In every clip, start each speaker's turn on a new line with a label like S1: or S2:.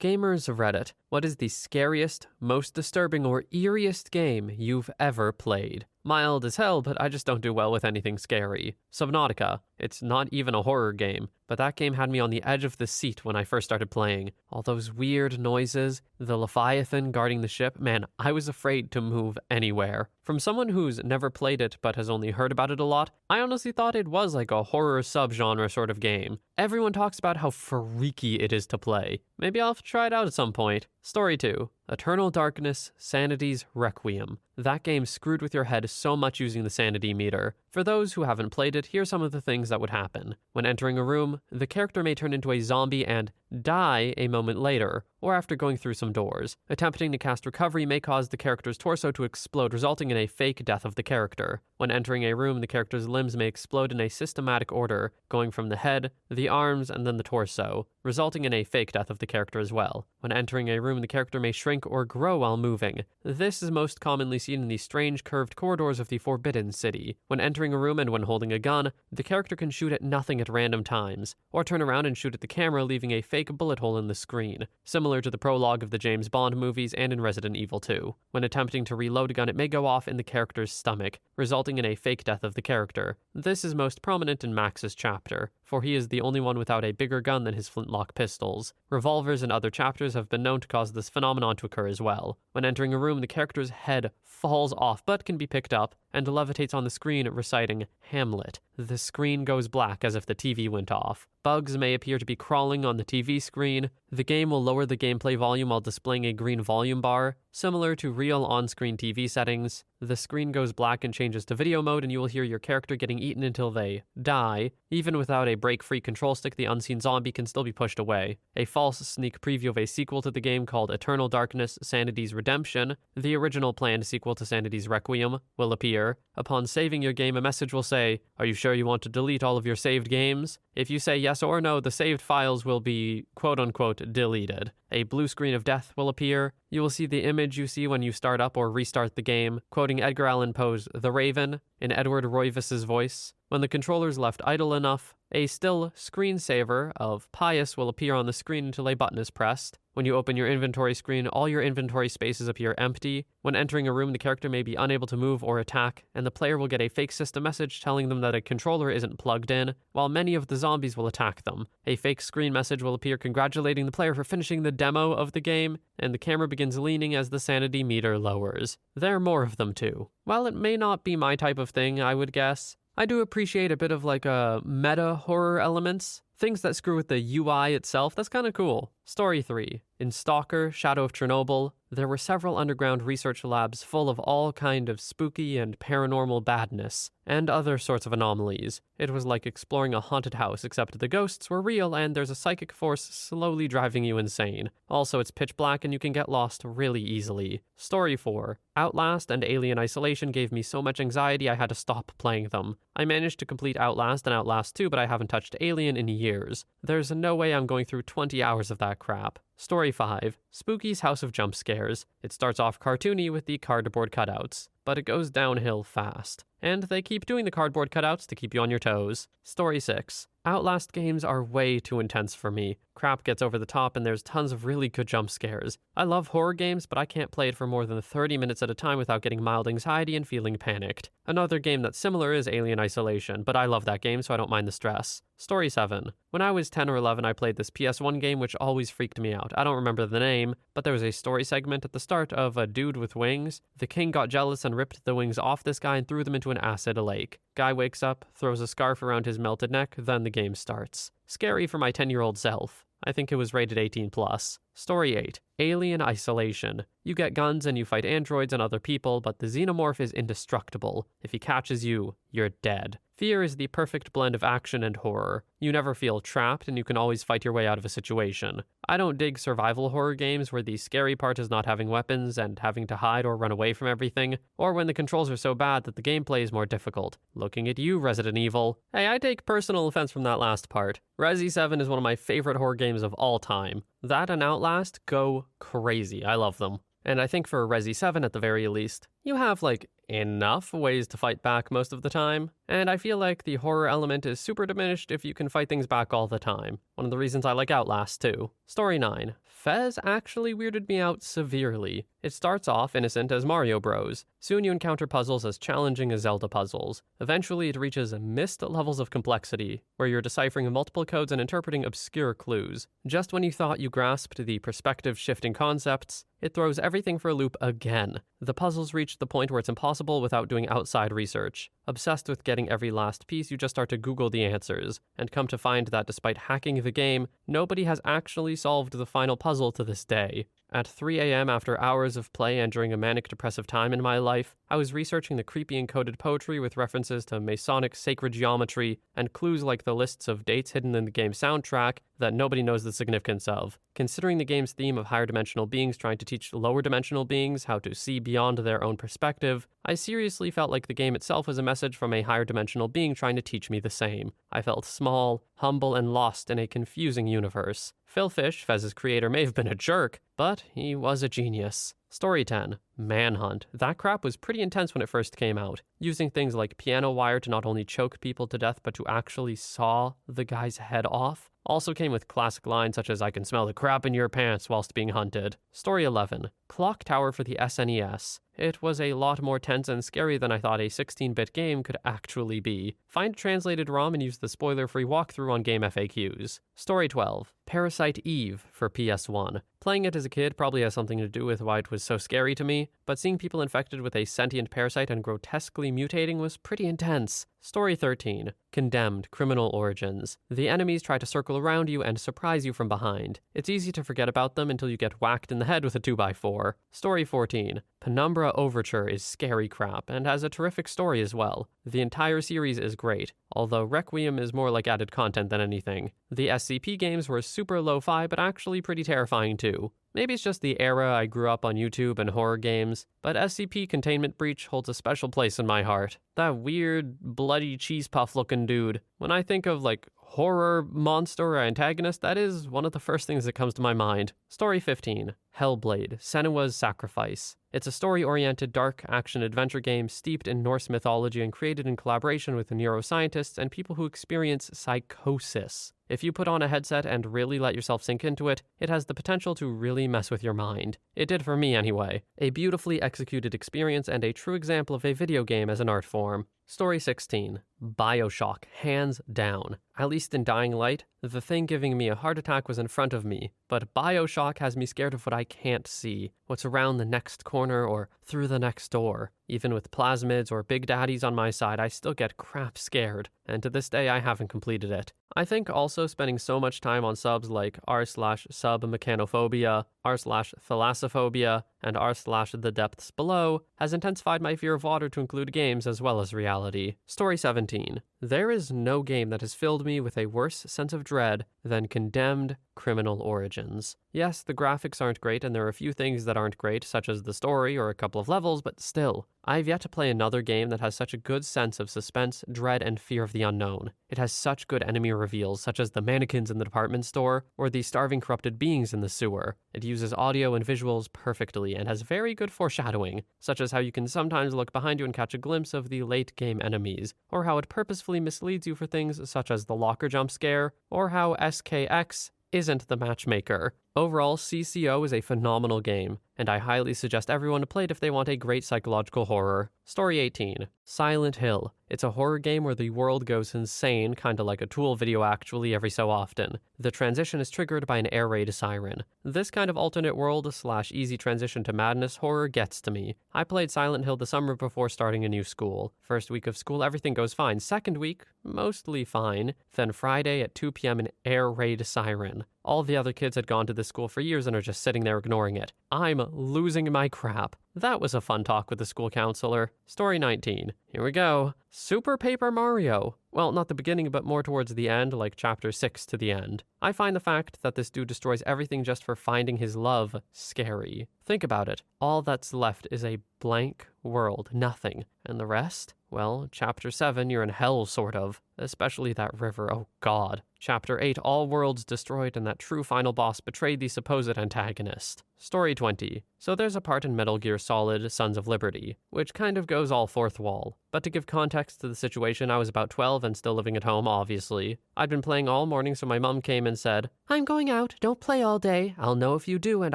S1: Gamers of Reddit, what is the scariest, most disturbing, or eeriest game you've ever played? Mild as hell, but I just don't do well with anything scary. Subnautica. It's not even a horror game, but that game had me on the edge of the seat when I first started playing. All those weird noises, the Leviathan guarding the ship, man, I was afraid to move anywhere. From someone who's never played it but has only heard about it a lot, I honestly thought it was like a horror subgenre sort of game. Everyone talks about how freaky it is to play. Maybe I'll have to try it out at some point. Story 2. Eternal Darkness, Sanity's Requiem. That game screwed with your head so much using the sanity meter. For those who haven't played it, here's some of the things that would happen. When entering a room, the character may turn into a zombie and die a moment later, or after going through some doors. Attempting to cast recovery may cause the character's torso to explode, resulting in a fake death of the character. When entering a room, the character's limbs may explode in a systematic order, going from the head, the arms, and then the torso, resulting in a fake death of the character as well. When entering a room, the character may shrink or grow while moving. This is most commonly seen in the strange curved corridors of the Forbidden City. When entering a room and when holding a gun, the character can shoot at nothing at random times, or turn around and shoot at the camera, leaving a fake bullet hole in the screen, similar to the prologue of the James Bond movies and in Resident Evil 2. When attempting to reload a gun, it may go off in the character's stomach, resulting in a fake death of the character. This is most prominent in Max's chapter, for he is the only one without a bigger gun than his flintlock pistols. Revolvers and other chapters have been known to cause this phenomenon to occur as well. When entering a room, the character's head falls off but can be picked up and levitates on the screen reciting Hamlet. The screen goes black as if the TV went off. Bugs may appear to be crawling on the TV screen. The game will lower the gameplay volume while displaying a green volume bar, similar to real on-screen TV settings. The screen goes black and changes to video mode, and you will hear your character getting eaten until they die. Even without a break-free control stick, the unseen zombie can still be pushed away. A false sneak preview of a sequel to the game called Eternal Darkness, Sanity's Redemption, the original planned sequel to Sanity's Requiem, will appear. Upon saving your game, a message will say, "Are you sure you want to delete all of your saved games?" If you say yes or no, the saved files will be quote-unquote deleted. A blue screen of death will appear. You will see the image you see when you start up or restart the game, quoting Edgar Allan Poe's The Raven in Edward Roivas's voice. When the controller is left idle enough, a still screensaver of Pius will appear on the screen until a button is pressed. When you open your inventory screen, all your inventory spaces appear empty. When entering a room, the character may be unable to move or attack, and the player will get a fake system message telling them that a controller isn't plugged in, while many of the zombies will attack them. A fake screen message will appear congratulating the player for finishing the demo of the game, and the camera begins leaning as the sanity meter lowers. There are more of them too. While it may not be my type of thing, I would guess, I do appreciate a bit of like a meta horror elements. Things that screw with the UI itself, that's kind of cool. Story 3. In Stalker, Shadow of Chernobyl, there were several underground research labs full of all kind of spooky and paranormal badness, and other sorts of anomalies. It was like exploring a haunted house, except the ghosts were real and there's a psychic force slowly driving you insane. Also, it's pitch black and you can get lost really easily. Story 4. Outlast and Alien Isolation gave me so much anxiety I had to stop playing them. I managed to complete Outlast and Outlast 2, but I haven't touched Alien in years. There's no way I'm going through 20 hours of that crap. Story 5. Spooky's House of Jump Scares. It starts off cartoony with the cardboard cutouts, but it goes downhill fast. And they keep doing the cardboard cutouts to keep you on your toes. Story 6. Outlast games are way too intense for me. Crap gets over the top and there's tons of really good jump scares. I love horror games, but I can't play it for more than 30 minutes at a time without getting mild anxiety and feeling panicked. Another game that's similar is Alien Isolation, but I love that game so I don't mind the stress. Story 7. When I was 10 or 11, I played this PS1 game which always freaked me out. I don't remember the name, but there was a story segment at the start of a dude with wings. The king got jealous and ripped the wings off this guy and threw them into an acid lake. Guy wakes up, throws a scarf around his melted neck, then the game starts. Scary for my 10-year-old self. I think it was rated 18+. Story 8. Alien Isolation. You get guns and you fight androids and other people, but the xenomorph is indestructible. If he catches you, you're dead. Fear is the perfect blend of action and horror. You never feel trapped and you can always fight your way out of a situation. I don't dig survival horror games where the scary part is not having weapons and having to hide or run away from everything, or when the controls are so bad that the gameplay is more difficult. Looking at you, Resident Evil. Hey, I take personal offense from that last part. Resi 7 is one of my favorite horror games of all time. That and Outlast go crazy. I love them. And I think for Resi 7 at the very least, You have, enough ways to fight back most of the time, and I feel like the horror element is super diminished if you can fight things back all the time. One of the reasons I like Outlast, too. Story 9. Fez actually weirded me out severely. It starts off innocent as Mario Bros. Soon you encounter puzzles as challenging as Zelda puzzles. Eventually it reaches missed levels of complexity, where you're deciphering multiple codes and interpreting obscure clues. Just when you thought you grasped the perspective-shifting concepts, it throws everything for a loop again. The puzzles reach the point where it's impossible without doing outside research. Obsessed with getting every last piece, you just start to Google the answers, and come to find that despite hacking the game, nobody has actually solved the final puzzle to this day. At 3 a.m. after hours of play and during a manic depressive time in my life, I was researching the creepy encoded poetry with references to Masonic sacred geometry and clues like the lists of dates hidden in the game's soundtrack that nobody knows the significance of. Considering the game's theme of higher dimensional beings trying to teach lower dimensional beings how to see beyond their own perspective, I seriously felt like the game itself was a message from a higher dimensional being trying to teach me the same. I felt small, humble, and lost in a confusing universe. Phil Fish, Fez's creator, may have been a jerk, but he was a genius. Story 10. Manhunt. That crap was pretty intense when it first came out, using things like piano wire to not only choke people to death but to actually saw the guy's head off. Also came with classic lines such as "I can smell the crap in your pants" whilst being hunted. Story 11. Clock Tower for the SNES. It was a lot more tense and scary than I thought a 16-bit game could actually be. Find a translated ROM and use the spoiler-free walkthrough on game FAQs. Story 12. Parasite Eve for PS1. Playing it as a kid probably has something to do with why it was so scary to me, but seeing people infected with a sentient parasite and grotesquely mutating was pretty intense. Story 13. Condemned Criminal Origins. The enemies try to circle around you and surprise you from behind. It's easy to forget about them until you get whacked in the head with a 2x4. Story 14. Penumbra Overture is scary crap and has a terrific story as well. The entire series is great, although Requiem is more like added content than anything. The SCP games were super lo-fi but actually pretty terrifying too. Maybe it's just the era I grew up on YouTube and horror games, but SCP Containment Breach holds a special place in my heart. That weird, bloody cheese puff looking dude. When I think of horror monster or antagonist, that is one of the first things that comes to my mind. Story 15. Hellblade, Senua's Sacrifice. It's a story-oriented, dark action-adventure game steeped in Norse mythology and created in collaboration with neuroscientists and people who experience psychosis. If you put on a headset and really let yourself sink into it, it has the potential to really mess with your mind. It did for me anyway. A beautifully executed experience and a true example of a video game as an art form. Story 16. Bioshock, hands down. At least in Dying Light, the thing giving me a heart attack was in front of me, but Bioshock has me scared of what I can't see, what's around the next corner or through the next door. Even with plasmids or big daddies on my side, I still get crap scared, and to this day I haven't completed it. I think also spending so much time on subs like r/submechanophobia, r/thalassophobia, and r/the depths below has intensified my fear of water to include games as well as reality. Story 17. There is no game that has filled me with a worse sense of dread than Condemned Criminal Origins. Yes, the graphics aren't great and there are a few things that aren't great, such as the story or a couple of levels, but still, I've yet to play another game that has such a good sense of suspense, dread, and fear of the unknown. It has such good enemy reveals, such as the mannequins in the department store or the starving corrupted beings in the sewer. It uses audio and visuals perfectly and has very good foreshadowing, such as how you can sometimes look behind you and catch a glimpse of the late-game enemies, or how it purposefully misleads you for things such as the locker jump scare, or how SKX isn't the matchmaker. Overall, CCO is a phenomenal game, and I highly suggest everyone to play it if they want a great psychological horror. Story 18. Silent Hill. It's a horror game where the world goes insane, kinda like a Tool video actually, every so often. The transition is triggered by an air raid siren. This kind of alternate world/easy transition to madness horror gets to me. I played Silent Hill the summer before starting a new school. First week of school, everything goes fine. Second week, mostly fine. Then Friday at 2 p.m. an air raid siren. All the other kids had gone to this school for years and are just sitting there ignoring it. I'm losing my crap. That was a fun talk with the school counselor. Story 19. Here we go. Super Paper Mario. Well, not the beginning, but more towards the end, like chapter 6 to the end. I find the fact that this dude destroys everything just for finding his love scary. Think about it. All that's left is a blank world, nothing. And the rest? Well, Chapter 7, you're in hell, sort of. Especially that river, oh god. Chapter 8, all worlds destroyed and that true final boss betrayed the supposed antagonist. Story 20. So there's a part in Metal Gear Solid Sons of Liberty, which kind of goes all fourth wall. But to give context to the situation, I was about 12 and still living at home, obviously. I'd been playing all morning, so my mom came and said, "I'm going out, don't play all day. I'll know if you do and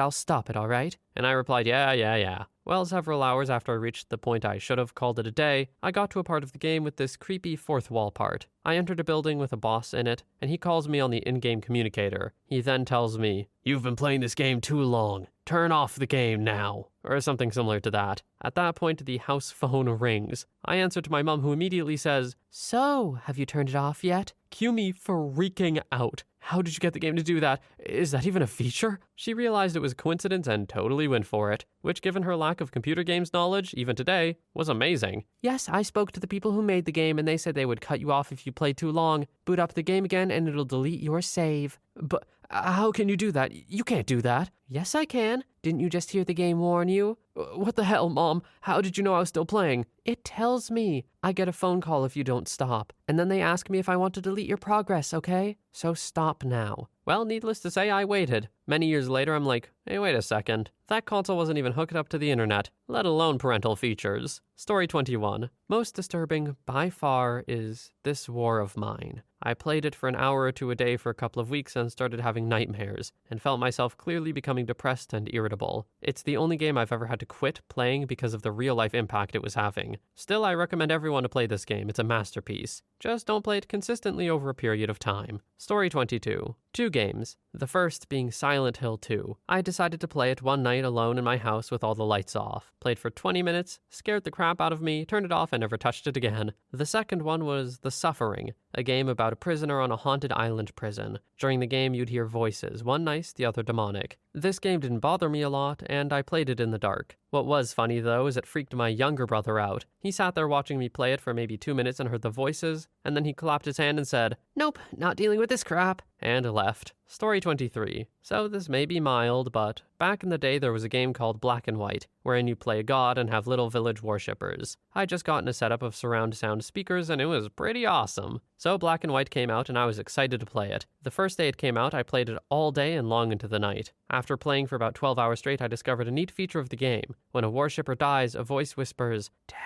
S1: I'll stop it, alright?" And I replied, yeah. Well, several hours after I reached the point I should have called it a day, I got to a part of the game with this creepy fourth wall part. I entered a building with a boss in it, and he calls me on the in-game communicator. He then tells me, "You've been playing this game too long. Turn off the game now," or something similar to that. At that point, the house phone rings. I answer to my mom, who immediately says, "So, have you turned it off yet?" Cue me freaking out. How did you get the game to do that? Is that even a feature? She realized it was a coincidence and totally went for it, which, given her lack of computer games knowledge, even today, was amazing. "Yes, I spoke to the people who made the game and they said they would cut you off if you played too long. Boot up the game again and it'll delete your save." "But how can you do that? You can't do that." "Yes, I can. Didn't you just hear the game warn you?" "What the hell, Mom? How did you know I was still playing?" "It tells me. I get a phone call if you don't stop. And then they ask me if I want to delete your progress, okay? So stop now." Well, needless to say, I waited. Many years later, I'm like, hey, wait a second. That console wasn't even hooked up to the internet, let alone parental features. Story 21. Most disturbing, by far, is this war of mine. I played it for an hour or two a day for a couple of weeks and started having nightmares, and felt myself clearly becoming depressed and irritable. It's the only game I've ever had to quit playing because of the real-life impact it was having. Still, I recommend everyone to play this game. It's a masterpiece. Just don't play it consistently over a period of time. Story 22. 2 games. The first being Silent Hill 2. I decided to play it one night alone in my house with all the lights off. Played for 20 minutes, scared the crap out of me, turned it off, and never touched it again. The second one was The Suffering, a game about a prisoner on a haunted island prison. During the game, you'd hear voices, one nice, the other demonic. This game didn't bother me a lot, and I played it in the dark. What was funny, though, is it freaked my younger brother out. He sat there watching me play it for maybe 2 minutes and heard the voices, and then he clapped his hand and said, "Nope, not dealing with this crap," and left. Story 23. So this may be mild, but back in the day there was a game called Black and White, wherein you play a god and have little village worshippers. I'd just gotten a setup of surround sound speakers and it was pretty awesome. So Black and White came out and I was excited to play it. The first day it came out, I played it all day and long into the night. After playing for about 12 hours straight, I discovered a neat feature of the game. When a worshipper dies, a voice whispers, "Death."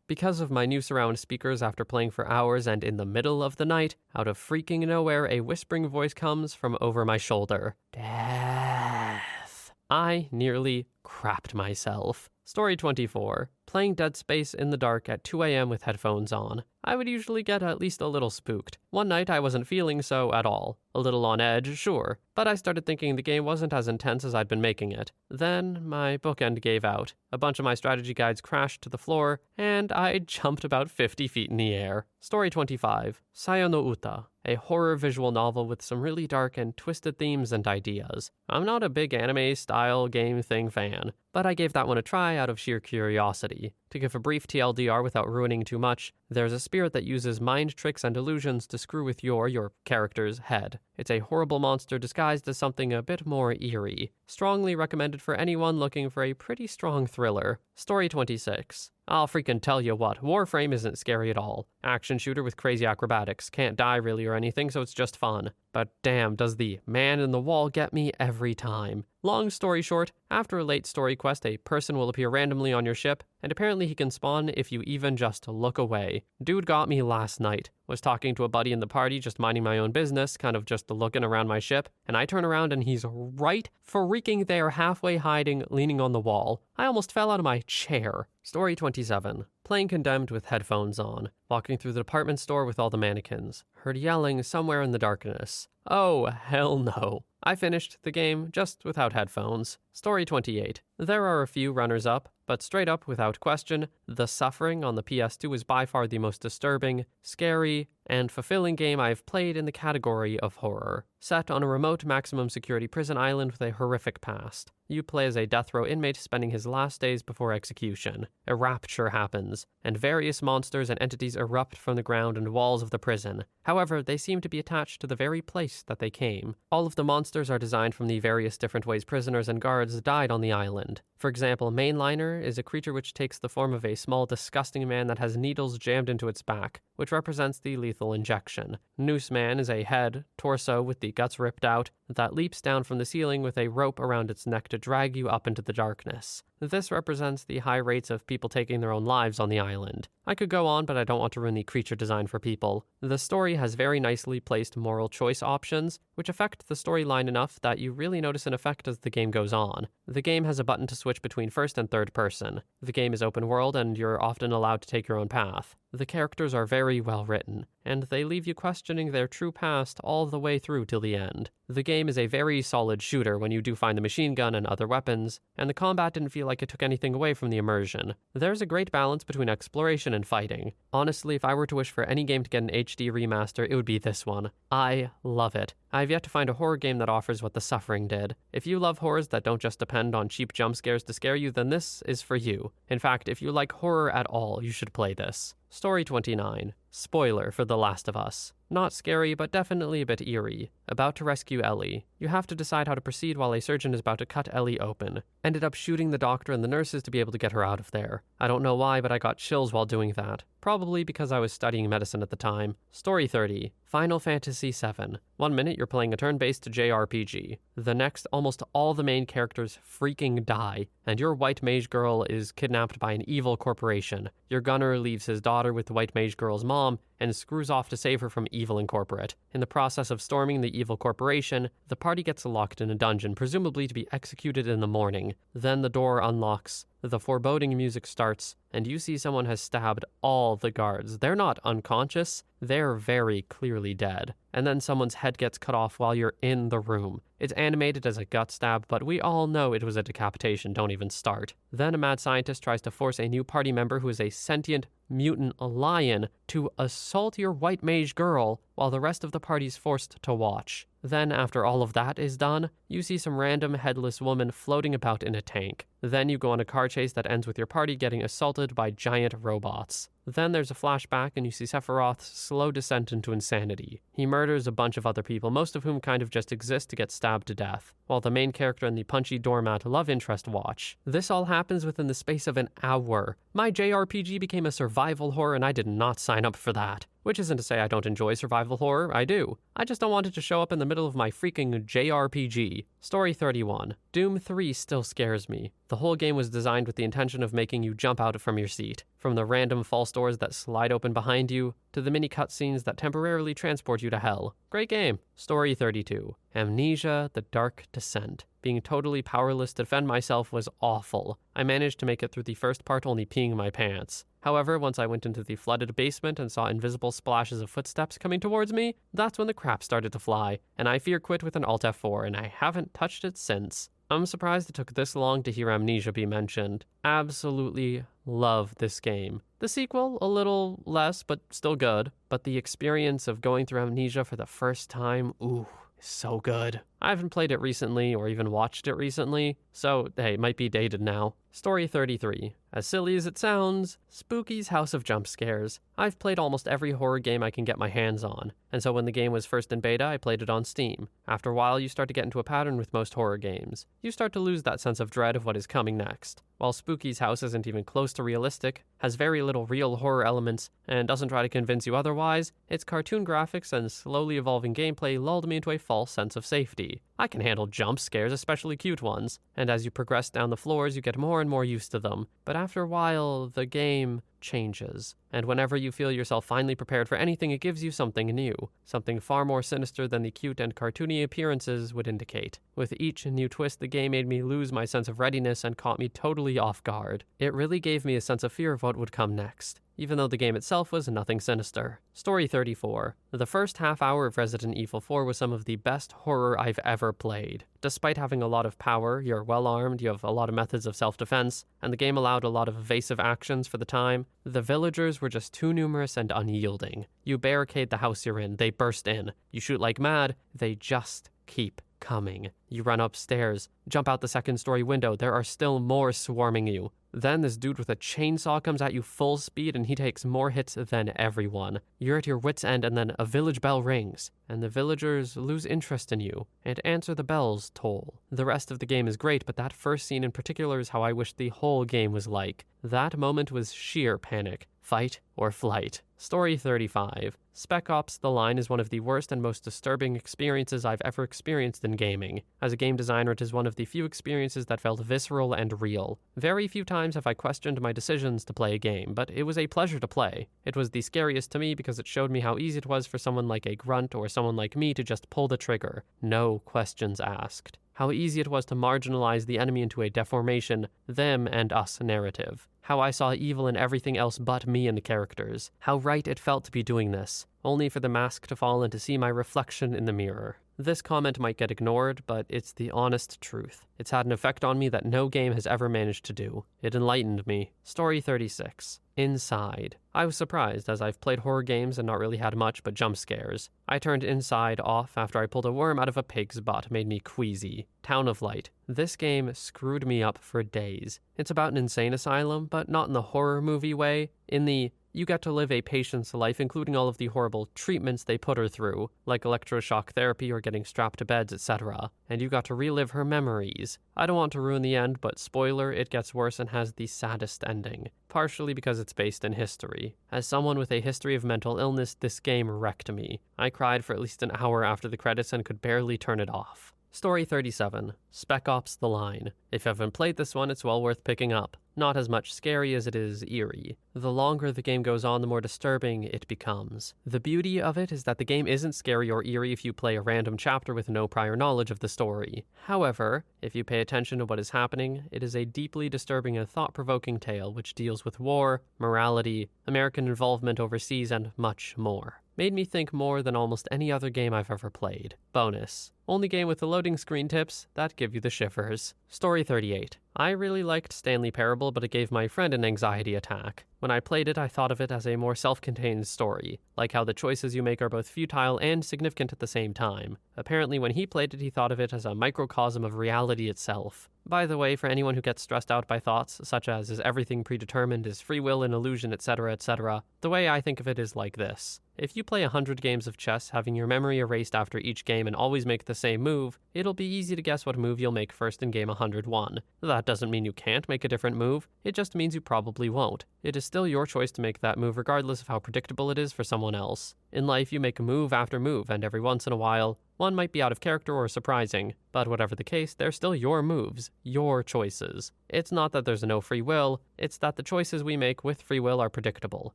S1: Because of my new surround speakers, after playing for hours and in the middle of the night, out of freaking nowhere, a whispering voice comes from over my shoulder. "Death." I nearly crapped myself. Story 24. Playing Dead Space in the dark at 2 a.m. with headphones on. I would usually get at least a little spooked. One night I wasn't feeling so at all. A little on edge, sure, but I started thinking the game wasn't as intense as I'd been making it. Then my bookend gave out. A bunch of my strategy guides crashed to the floor, and I jumped about 50 feet in the air. Story 25. Sayo no Uta, a horror visual novel with some really dark and twisted themes and ideas. I'm not a big anime-style game thing fan, but I gave that one a try out of sheer curiosity. To give a brief TLDR without ruining too much, there's a spirit that uses mind tricks and illusions to screw with your character's head. It's a horrible monster disguised as something a bit more eerie. Strongly recommended for anyone looking for a pretty strong thriller. Story 26. I'll freaking tell you what, Warframe isn't scary at all. Action shooter with crazy acrobatics. Can't die really or anything, so it's just fun. But damn, does the man in the wall get me every time. Long story short, after a late story quest, a person will appear randomly on your ship, and apparently he can spawn if you even just look away. Dude got me last night. Was talking to a buddy in the party, just minding my own business, kind of just looking around my ship, and I turn around and he's right freaking there, halfway hiding, leaning on the wall. I almost fell out of my chair. Story 27. Playing Condemned with headphones on. Walking through the department store with all the mannequins. Heard yelling somewhere in the darkness. Oh, hell no. I finished the game just without headphones. Story 28. There are a few runners-up, but straight up, without question, The Suffering on the PS2 is by far the most disturbing, scary, and fulfilling game I've played in the category of horror. Set on a remote maximum security prison island with a horrific past. You play as a death row inmate spending his last days before execution. A rapture happens, and various monsters and entities erupt from the ground and walls of the prison. However, they seem to be attached to the very place that they came. All of the monsters are designed from the various different ways prisoners and guards died on the island. For example, Mainliner is a creature which takes the form of a small, disgusting man that has needles jammed into its back, which represents the lethal injection. Noose Man is a head, torso with the guts ripped out, that leaps down from the ceiling with a rope around its neck to drag you up into the darkness. This represents the high rates of people taking their own lives on the island. I could go on, but I don't want to ruin the creature design for people. The story has very nicely placed moral choice options, which affect the storyline enough that you really notice an effect as the game goes on. The game has a button to switch between first and third person. The game is open world, and you're often allowed to take your own path. The characters are very well written, and they leave you questioning their true past all the way through till the end. The game is a very solid shooter when you do find the machine gun and other weapons, and the combat didn't feel like it took anything away from the immersion. There's a great balance between exploration and fighting. Honestly, if I were to wish for any game to get an HD remaster, it would be this one. I love it. I've yet to find a horror game that offers what The Suffering did. If you love horrors that don't just depend on cheap jump scares to scare you, then this is for you. In fact, if you like horror at all, you should play this. Story 29. Spoiler for The Last of Us. Not scary, but definitely a bit eerie. About to rescue Ellie. You have to decide how to proceed while a surgeon is about to cut Ellie open. Ended up shooting the doctor and the nurses to be able to get her out of there. I don't know why, but I got chills while doing that. Probably because I was studying medicine at the time. Story 30. Final Fantasy VII. 1 minute you're playing a turn-based JRPG. The next, almost all the main characters freaking die, and your white mage girl is kidnapped by an evil corporation. Your gunner leaves his daughter with the white mage girl's mom and screws off to save her from evil incorporate. In the process of storming the evil corporation, the party gets locked in a dungeon, presumably to be executed in the morning. Then the door unlocks, the foreboding music starts, and you see someone has stabbed all the guards. They're not unconscious, they're very clearly dead. And then someone's head gets cut off while you're in the room. It's animated as a gut stab, but we all know it was a decapitation, don't even start. Then a mad scientist tries to force a new party member who is a sentient mutant lion to assault your white mage girl while the rest of the party's forced to watch. Then, after all of that is done, you see some random headless woman floating about in a tank. Then you go on a car chase that ends with your party getting assaulted by giant robots. Then there's a flashback and you see Sephiroth's slow descent into insanity. He murders a bunch of other people, most of whom kind of just exist to get stabbed to death, while the main character and the punchy doormat love interest watch. This all happens within the space of an hour. My JRPG became a survival horror and I did not sign up for that. Which isn't to say I don't enjoy survival horror, I do. I just don't want it to show up in the middle of my freaking JRPG. Story 31. Doom 3 still scares me. The whole game was designed with the intention of making you jump out from your seat. From the random false doors that slide open behind you, to the mini cutscenes that temporarily transport you to hell. Great game. Story 32. Amnesia, The Dark Descent. Being totally powerless to defend myself was awful. I managed to make it through the first part only peeing my pants. However, once I went into the flooded basement and saw invisible splashes of footsteps coming towards me, that's when the crap started to fly, and I fear quit with an Alt F4, and I haven't touched it since. I'm surprised it took this long to hear Amnesia be mentioned. Absolutely love this game. The sequel, a little less, but still good. But the experience of going through Amnesia for the first time, ooh, is so good. I haven't played it recently or even watched it recently, so hey, it might be dated now. Story 33. As silly as it sounds, Spooky's House of Jump Scares. I've played almost every horror game I can get my hands on, and so when the game was first in beta, I played it on Steam. After a while, you start to get into a pattern with most horror games. You start to lose that sense of dread of what is coming next. While Spooky's house isn't even close to realistic, has very little real horror elements, and doesn't try to convince you otherwise, its cartoon graphics and slowly evolving gameplay lulled me into a false sense of safety. I can handle jump scares, especially cute ones, and as you progress down the floors, you get more and more used to them. But after a while, the game changes, and whenever you feel yourself finally prepared for anything, it gives you something new, something far more sinister than the cute and cartoony appearances would indicate. With each new twist, the game made me lose my sense of readiness and caught me totally off guard. It really gave me a sense of fear of what would come next, even though the game itself was nothing sinister. Story 34. The first half hour of Resident Evil 4 was some of the best horror I've ever played. Despite having a lot of power, you're well armed, you have a lot of methods of self-defense, and the game allowed a lot of evasive actions for the time, the villagers were just too numerous and unyielding. You barricade the house you're in, they burst in. You shoot like mad, they just keep coming. You run upstairs, jump out the second-story window, there are still more swarming you. Then this dude with a chainsaw comes at you full speed and he takes more hits than everyone. You're at your wit's end and then a village bell rings, and the villagers lose interest in you and answer the bell's toll. The rest of the game is great, but that first scene in particular is how I wish the whole game was like. That moment was sheer panic. Fight or flight. Story 35. Spec Ops: The Line is one of the worst and most disturbing experiences I've ever experienced in gaming. As a game designer, it is one of the few experiences that felt visceral and real. Very few times have I questioned my decisions to play a game, but it was a pleasure to play. It was the scariest to me because it showed me how easy it was for someone like a grunt or someone like me to just pull the trigger. No questions asked. How easy it was to marginalize the enemy into a deformation, them and us narrative. How I saw evil in everything else but me and the characters. How right it felt to be doing this, only for the mask to fall and to see my reflection in the mirror. This comment might get ignored, but it's the honest truth. It's had an effect on me that no game has ever managed to do. It enlightened me. Story 36. Inside. I was surprised, as I've played horror games and not really had much but jump scares. I turned Inside off after I pulled a worm out of a pig's butt, made me queasy. Town of Light. This game screwed me up for days. It's about an insane asylum, but not in the horror movie way. In the you get to live a patient's life, including all of the horrible treatments they put her through, like electroshock therapy or getting strapped to beds, etc. And you got to relive her memories. I don't want to ruin the end, but spoiler, it gets worse and has the saddest ending. Partially because it's based in history. As someone with a history of mental illness, this game wrecked me. I cried for at least an hour after the credits and could barely turn it off. Story 37. Spec Ops: The Line. If you haven't played this one, it's well worth picking up. Not as much scary as it is eerie. The longer the game goes on, the more disturbing it becomes. The beauty of it is that the game isn't scary or eerie if you play a random chapter with no prior knowledge of the story. However, if you pay attention to what is happening, it is a deeply disturbing and thought-provoking tale which deals with war, morality, American involvement overseas, and much more. Made me think more than almost any other game I've ever played. Bonus. Only game with the loading screen tips that give you the shivers. Story 38. I really liked Stanley Parable, but it gave my friend an anxiety attack. When I played it, I thought of it as a more self-contained story, like how the choices you make are both futile and significant at the same time. Apparently, when he played it, he thought of it as a microcosm of reality itself. By the way, for anyone who gets stressed out by thoughts, such as is everything predetermined, is free will an illusion, etc., etc., the way I think of it is like this. If you play 100 games of chess, having your memory erased after each game and always make the same move, it'll be easy to guess what move you'll make first in game 101. That doesn't mean you can't make a different move, it just means you probably won't. It is still your choice to make that move regardless of how predictable it is for someone else. In life, you make move after move, and every once in a while, one might be out of character or surprising, but whatever the case, they're still your moves, your choices. It's not that there's no free will, it's that the choices we make with free will are predictable.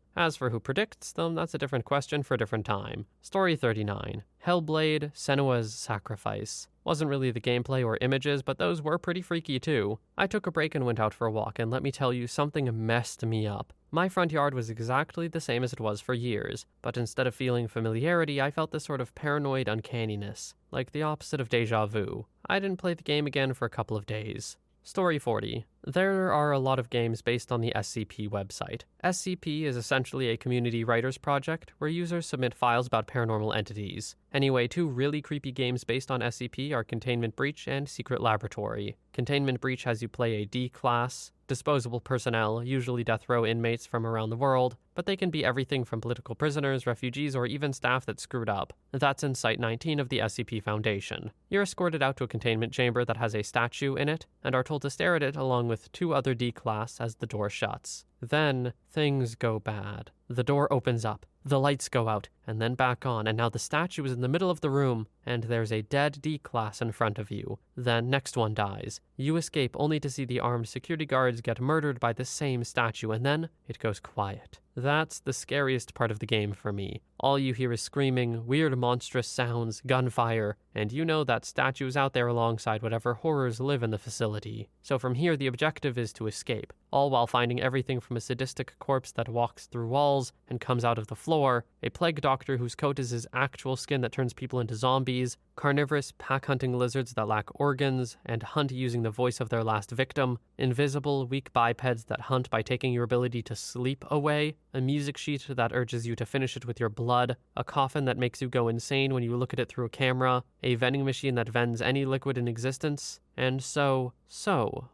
S1: As for who predicts them, that's a different question for a different time. Story 39. Hellblade: Senua's Sacrifice. Wasn't really the gameplay or images, but those were pretty freaky too. I took a break and went out for a walk, and let me tell you, something messed me up. My front yard was exactly the same as it was for years, but instead of feeling familiarity, I felt this sort of paranoid uncanniness, like the opposite of deja vu. I didn't play the game again for a couple of days. Story 40. There are a lot of games based on the SCP website. SCP is essentially a community writers project where users submit files about paranormal entities. Anyway, two really creepy games based on SCP are Containment Breach and Secret Laboratory. Containment Breach has you play a D-class, disposable personnel, usually death row inmates from around the world, but they can be everything from political prisoners, refugees, or even staff that screwed up. That's in Site 19 of the SCP Foundation. You're escorted out to a containment chamber that has a statue in it, and are told to stare at it along with two other D-class as the door shuts. Then, things go bad. The door opens up, the lights go out, and then back on, and now the statue is in the middle of the room, and there's a dead D-class in front of you. Then, next one dies. You escape only to see the armed security guards get murdered by the same statue, and then it goes quiet. That's the scariest part of the game for me. All you hear is screaming, weird monstrous sounds, gunfire, and you know that statue is out there alongside whatever horrors live in the facility. So from here, the objective is to escape, all while finding everything from a sadistic corpse that walks through walls and comes out of the floor, a plague doctor whose coat is his actual skin that turns people into zombies, carnivorous pack-hunting lizards that lack organs and hunt using the voice of their last victim, invisible, weak bipeds that hunt by taking your ability to sleep away, a music sheet that urges you to finish it with your blood, a coffin that makes you go insane when you look at it through a camera, a vending machine that vends any liquid in existence, and so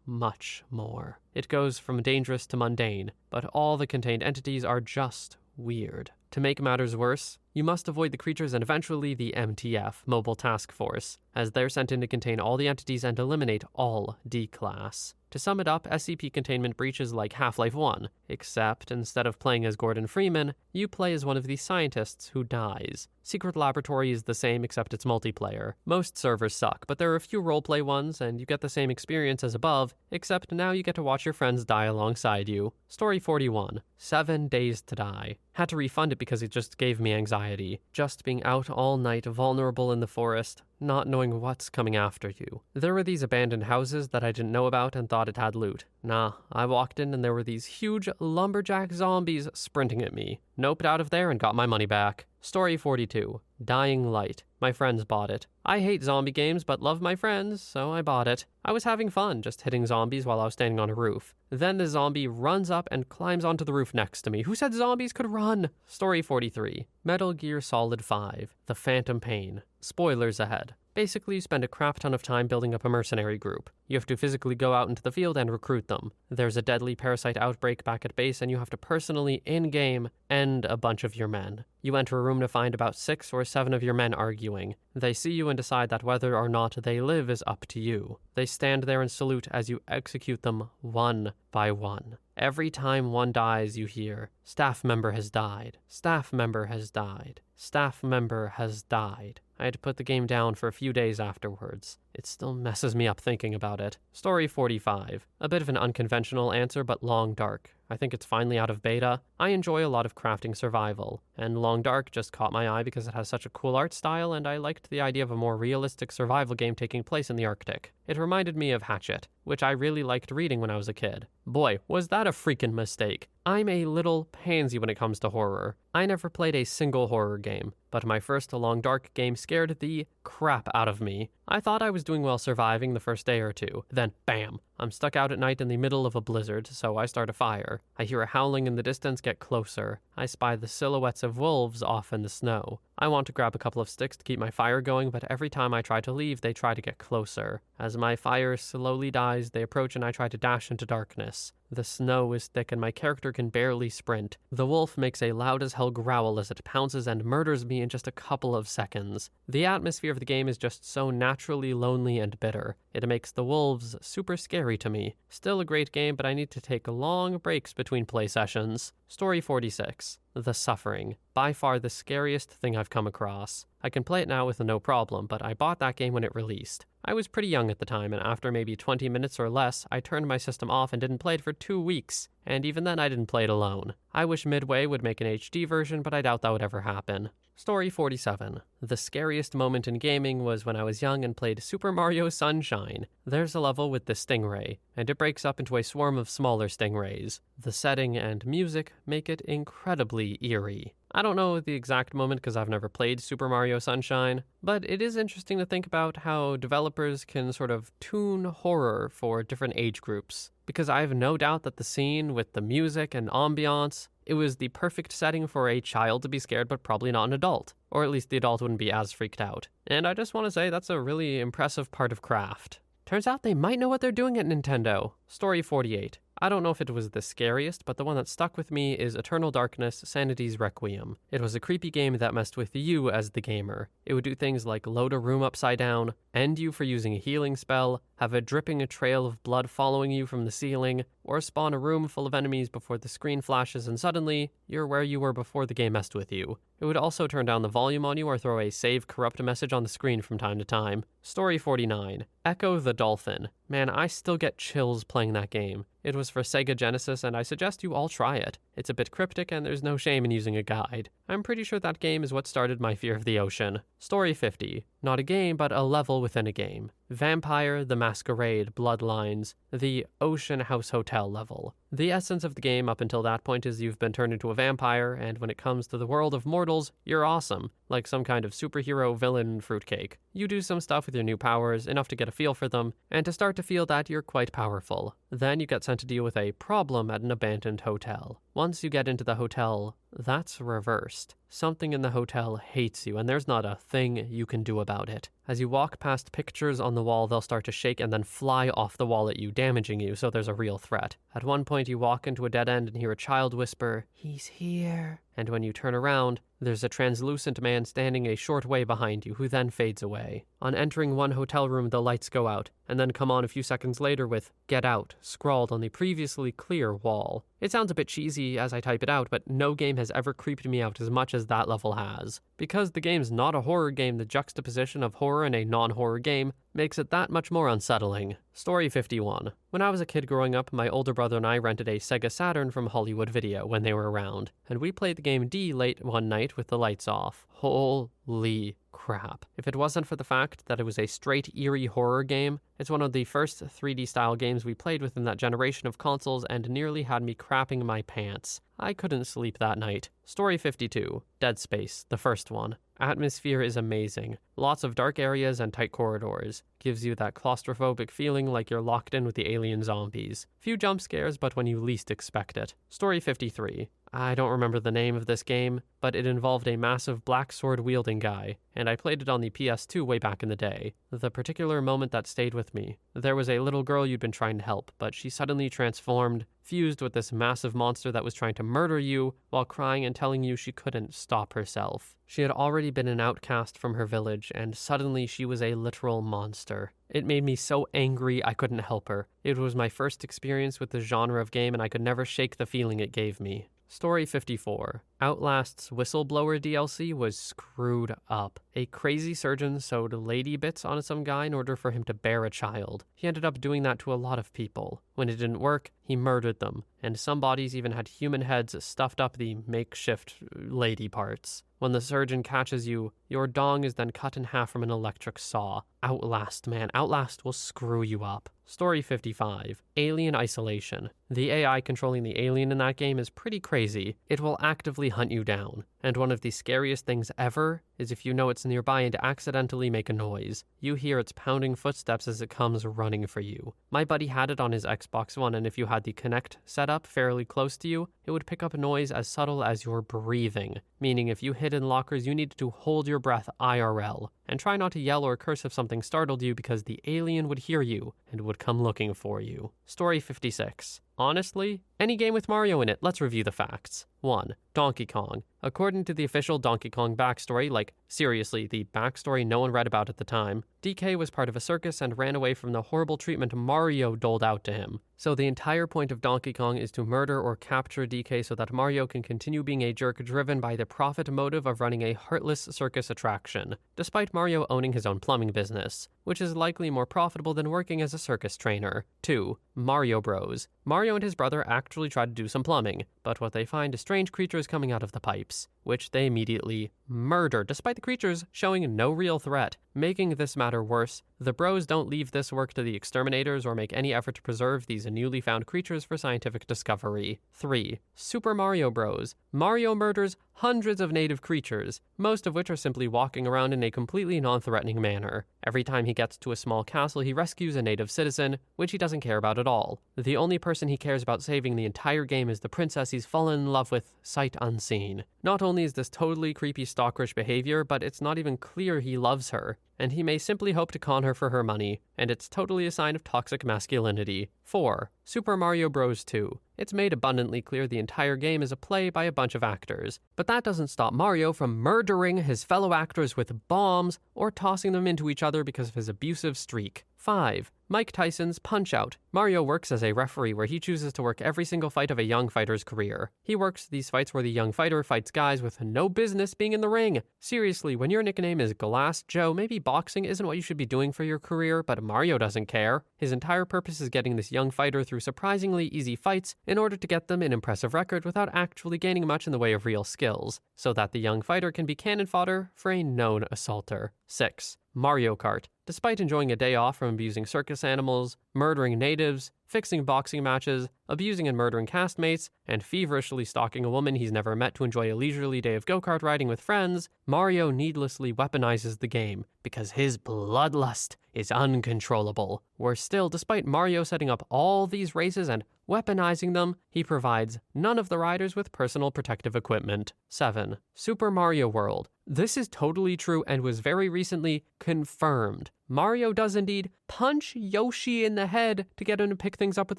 S1: much more. It goes from dangerous to mundane, but all the contained entities are just weird. To make matters worse, you must avoid the creatures and eventually the MTF, Mobile Task Force, as they're sent in to contain all the entities and eliminate all D-Class. To sum it up, SCP Containment Breach is like Half-Life 1, except instead of playing as Gordon Freeman, you play as one of the scientists who dies. Secret Laboratory is the same except it's multiplayer. Most servers suck, but there are a few roleplay ones, and you get the same experience as above, except now you get to watch your friends die alongside you. Story 41. 7 Days to Die. Had to refund it because it just gave me anxiety. Just being out all night, vulnerable in the forest, not knowing what's coming after you. There were these abandoned houses that I didn't know about and thought it had loot. Nah, I walked in and there were these huge lumberjack zombies sprinting at me. Noped out of there and got my money back. Story 42. Dying Light. My friends bought it. I hate zombie games but love my friends, so I bought it. I was having fun just hitting zombies while I was standing on a roof. Then the zombie runs up and climbs onto the roof next to me. Who said zombies could run? Story 43. Metal Gear Solid 5. The Phantom Pain. Spoilers ahead. Basically, you spend a crap ton of time building up a mercenary group. You have to physically go out into the field and recruit them. There's a deadly parasite outbreak back at base and you have to personally, in-game, end a bunch of your men. You enter a room to find about 6 or 7 of your men arguing. They see you and decide that whether or not they live is up to you. They stand there and salute as you execute them one by one. Every time one dies, you hear, "Staff member has died. Staff member has died. Staff member has died." I had to put the game down for a few days afterwards. It still messes me up thinking about it. Story 45. A bit of an unconventional answer, but Long Dark. I think it's finally out of beta. I enjoy a lot of crafting survival, and Long Dark just caught my eye because it has such a cool art style, and I liked the idea of a more realistic survival game taking place in the Arctic. It reminded me of Hatchet, which I really liked reading when I was a kid. Boy, was that a freaking mistake. I'm a little pansy when it comes to horror. I never played a single horror game, but my first Long Dark game scared the crap out of me. I thought I was doing well surviving the first day or two. Then, bam! I'm stuck out at night in the middle of a blizzard, so I start a fire. I hear a howling in the distance get closer. I spy the silhouettes of wolves off in the snow. I want to grab a couple of sticks to keep my fire going, but every time I try to leave, they try to get closer. As my fire slowly dies, they approach and I try to dash into darkness. The snow is thick and my character can barely sprint. The wolf makes a loud as hell growl as it pounces and murders me in just a couple of seconds. The atmosphere of the game is just so naturally lonely and bitter. It makes the wolves super scary to me. Still a great game, but I need to take long breaks between play sessions. Story 46. The Suffering. By far the scariest thing I've come across. I can play it now with no problem, but I bought that game when it released. I was pretty young at the time, and after maybe 20 minutes or less, I turned my system off and didn't play it for 2 weeks. And even then I didn't play it alone. I wish Midway would make an HD version, but I doubt that would ever happen. Story 47. The scariest moment in gaming was when I was young and played Super Mario Sunshine. There's a level with the stingray, and it breaks up into a swarm of smaller stingrays. The setting and music make it incredibly eerie. I don't know the exact moment because I've never played Super Mario Sunshine, but it is interesting to think about how developers can sort of tune horror for different age groups. Because I have no doubt that the scene with the music and ambiance, it was the perfect setting for a child to be scared but probably not an adult. Or at least the adult wouldn't be as freaked out. And I just want to say that's a really impressive part of craft. Turns out they might know what they're doing at Nintendo. Story 48. I don't know if it was the scariest, but the one that stuck with me is Eternal Darkness: Sanity's Requiem. It was a creepy game that messed with you as the gamer. It would do things like load a room upside down, end you for using a healing spell, have a dripping trail of blood following you from the ceiling, or spawn a room full of enemies before the screen flashes and suddenly, you're where you were before the game messed with you. It would also turn down the volume on you or throw a save corrupt message on the screen from time to time. Story 49. Echo the Dolphin. Man, I still get chills playing that game. It was for Sega Genesis and I suggest you all try it. It's a bit cryptic and there's no shame in using a guide. I'm pretty sure that game is what started my fear of the ocean. Story 50. Not a game, but a level within a game. Vampire the Masquerade Bloodlines, the Ocean House Hotel level. The essence of the game up until that point is you've been turned into a vampire, and when it comes to the world of mortals, you're awesome, like some kind of superhero villain fruitcake. You do some stuff with your new powers, enough to get a feel for them, and to start to feel that you're quite powerful. Then you get sent to deal with a problem at an abandoned hotel. Once you get into the hotel, that's reversed. Something in the hotel hates you, and there's not a thing you can do about it. As you walk past pictures on the wall, they'll start to shake and then fly off the wall at you, damaging you, so there's a real threat. At one point, you walk into a dead end and hear a child whisper, "He's here." And when you turn around, there's a translucent man standing a short way behind you, who then fades away. On entering one hotel room, the lights go out, and then come on a few seconds later with "Get Out" scrawled on the previously clear wall. It sounds a bit cheesy as I type it out, but no game has ever creeped me out as much as that level has. Because the game's not a horror game, the juxtaposition of horror in a non-horror game makes it that much more unsettling. Story 51. When I was a kid growing up, my older brother and I rented a Sega Saturn from Hollywood Video when they were around, and we played the game D late one night with the lights off. Holy crap. If it wasn't for the fact that it was a straight eerie horror game, it's one of the first 3D style games we played within that generation of consoles and nearly had me crapping my pants. I couldn't sleep that night. Story 52. Dead Space, the first one. Atmosphere is amazing. Lots of dark areas and tight corridors. Gives you that claustrophobic feeling like you're locked in with the alien zombies. Few jump scares, but when you least expect it. Story 53. I don't remember the name of this game, but it involved a massive black sword-wielding guy, and I played it on the PS2 way back in the day. The particular moment that stayed with me, there was a little girl you'd been trying to help, but she suddenly transformed, fused with this massive monster that was trying to murder you while crying and telling you she couldn't stop herself. She had already been an outcast from her village, and suddenly she was a literal monster. It made me so angry I couldn't help her. It was my first experience with the genre of game, and I could never shake the feeling it gave me. Story 54. Outlast's Whistleblower DLC was screwed up. A crazy surgeon sewed lady bits on some guy in order for him to bear a child. He ended up doing that to a lot of people. When it didn't work, he murdered them, and some bodies even had human heads stuffed up the makeshift lady parts. When the surgeon catches you, your dong is then cut in half from an electric saw. Outlast, man. Outlast will screw you up. Story 55. Alien Isolation. The AI controlling the alien in that game is pretty crazy. It will actively hunt you down. And one of the scariest things ever is if you know it's nearby and accidentally make a noise. You hear its pounding footsteps as it comes running for you. My buddy had it on his Xbox One, and if you had the Kinect set up fairly close to you, it would pick up a noise as subtle as your breathing. Meaning if you hid in lockers, you needed to hold your breath IRL. And try not to yell or curse if something startled you, because the alien would hear you and would come looking for you. Story 56. Honestly, any game with Mario in it, let's review the facts. 1. Donkey Kong. According to the official Donkey Kong backstory, like seriously, the backstory no one read about at the time, DK was part of a circus and ran away from the horrible treatment Mario doled out to him. So the entire point of Donkey Kong is to murder or capture DK so that Mario can continue being a jerk driven by the profit motive of running a heartless circus attraction, despite Mario owning his own plumbing business, which is likely more profitable than working as a circus trainer. 2. Mario Bros. Mario and his brother actually try to do some plumbing, but what they find is strange creatures coming out of the pipes, which they immediately murder, despite the creatures showing no real threat. Making this matter worse, the bros don't leave this work to the exterminators or make any effort to preserve these newly found creatures for scientific discovery. 3. Super Mario Bros. Mario murders hundreds of native creatures, most of which are simply walking around in a completely non-threatening manner. Every time he gets to a small castle, he rescues a native citizen, which he doesn't care about at all. The only person he cares about saving the entire game is the princess he's fallen in love with sight unseen. Not only is this totally creepy stalkerish behavior, but it's not even clear he loves her, and he may simply hope to con her for her money, and it's totally a sign of toxic masculinity. 4. Super Mario Bros. 2. It's made abundantly clear the entire game is a play by a bunch of actors, but that doesn't stop Mario from murdering his fellow actors with bombs or tossing them into each other because of his abusive streak. 5. Mike Tyson's Punch-Out! Mario works as a referee where he chooses to work every single fight of a young fighter's career. He works these fights where the young fighter fights guys with no business being in the ring. Seriously, when your nickname is Glass Joe, maybe boxing isn't what you should be doing for your career, but Mario doesn't care. His entire purpose is getting this young fighter through surprisingly easy fights in order to get them an impressive record without actually gaining much in the way of real skills, so that the young fighter can be cannon fodder for a known assaulter. 6. Mario Kart. Despite enjoying a day off from abusing circus animals, murdering natives, fixing boxing matches, abusing and murdering castmates, and feverishly stalking a woman he's never met to enjoy a leisurely day of go-kart riding with friends, Mario needlessly weaponizes the game because his bloodlust is uncontrollable. Worse still, despite Mario setting up all these races and weaponizing them, he provides none of the riders with personal protective equipment. 7. Super Mario World. This is totally true and was very recently confirmed. Mario does indeed punch Yoshi in the head to get him to pick things up with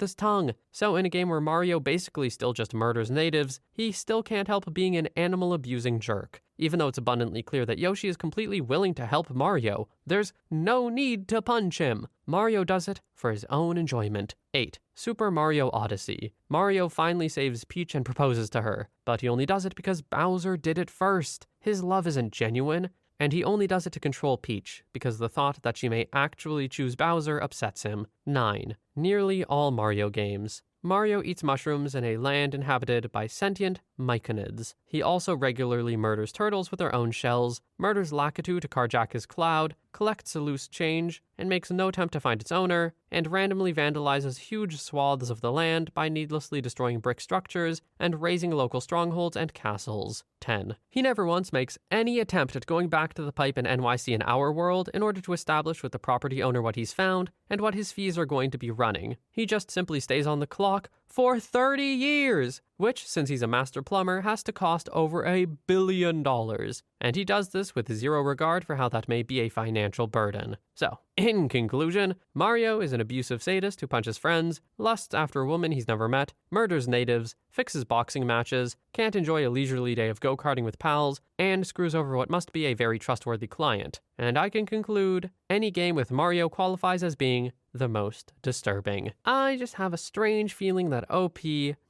S1: his tongue. So in a game where Mario basically still just murders natives, he still can't help being an animal-abusing jerk. Even though it's abundantly clear that Yoshi is completely willing to help Mario, there's no need to punch him. Mario does it for his own enjoyment. 8. Super Mario Odyssey. Mario finally saves Peach and proposes to her, but he only does it because Bowser did it first. His love isn't genuine, and he only does it to control Peach, because the thought that she may actually choose Bowser upsets him. 9. Nearly all Mario games. Mario eats mushrooms in a land inhabited by sentient myconids. He also regularly murders turtles with their own shells, murders Lakitu to carjack his cloud, collects loose change, and makes no attempt to find its owner, and randomly vandalizes huge swaths of the land by needlessly destroying brick structures and razing local strongholds and castles. 10. He never once makes any attempt at going back to the pipe in NYC in our world in order to establish with the property owner what he's found and what his fees are going to be running. He just simply stays on the clock for 30 years, which, since he's a master plumber, has to cost over $1 billion. And he does this with zero regard for how that may be a financial burden. So, in conclusion, Mario is an abusive sadist who punches friends, lusts after a woman he's never met, murders natives, fixes boxing matches, can't enjoy a leisurely day of go-karting with pals, and screws over what must be a very trustworthy client. And I can conclude, any game with Mario qualifies as being the most disturbing. I just have a strange feeling that OP